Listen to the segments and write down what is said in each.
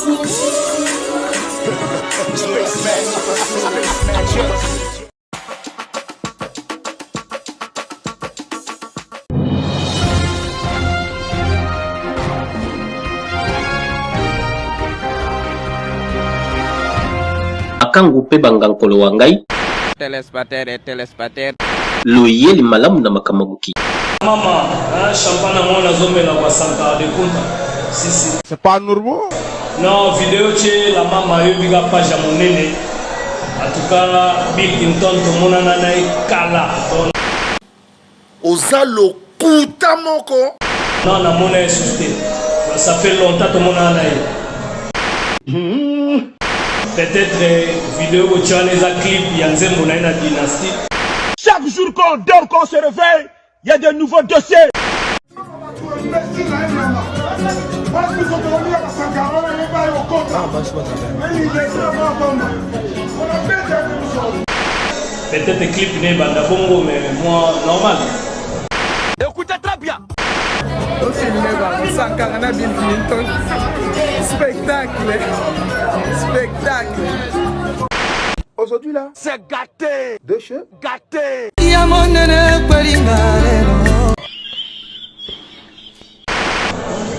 Akangu pe bangankolo wangai Telespater loyeli malamu na makamabuki. Mama, champagne à mon azomé la Wasanka de Kunta. Si. C'est pas normal. Non, vidéo chez la maman, eu biga page à mon nene. En tout cas, Bill Clinton, tout mon ananaï, Kala. Ozalo kuta moko. Non, la monnaie est susté. Ça fait longtemps que mon ananaï. Peut-être vidéo où tu as les clips, il y a un zéro dans la dynastie. Chaque jour qu'on dort, qu'on se réveille, il y a de nouveaux dossiers. Peut-être clip n'est pas d'abongo, mais moi, normal. Écoutez très bien. Spectacle. Aujourd'hui là, C'est gâté. deux cheveux. Gâté.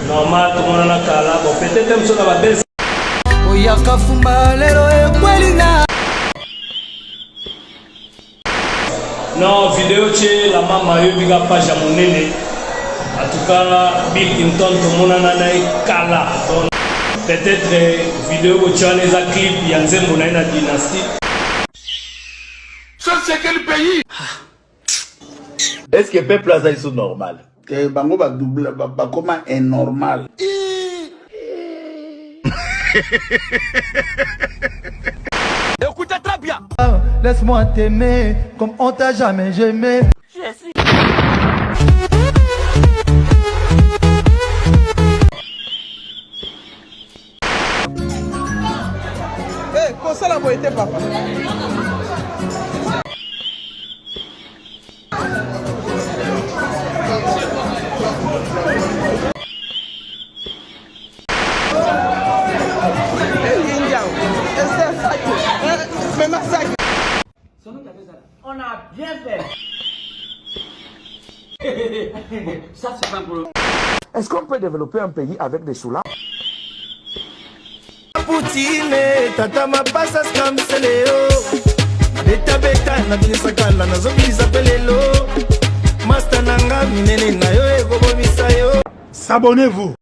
Normal, tout le monde a Kala. Bon, peut-être même ça va baisser. Non, vidéo chez la maman, eu biga page à mon nene. En tout cas, Bill Clinton, tout le monde a Kala. Peut-être vidéo où tu as les clips, il y a un zéro dans la dynastie. Ça c'est quel pays? Est-ce que le peuple a sont normal? Que bango ba double ba comment est normal. Écoutez très bien. Laisse-moi t'aimer comme on t'a jamais aimé. Eh, comment ça la moitié, papa? On a bien fait. Ça, c'est pas pour... Est-ce qu'on peut développer un pays avec des choux-là? Poutine, tata ma passa scam seleo. Beta beta na binisakala na zobi zapelelo. Master nanga minene na yo ego bomisa yo. S'abonnez-vous.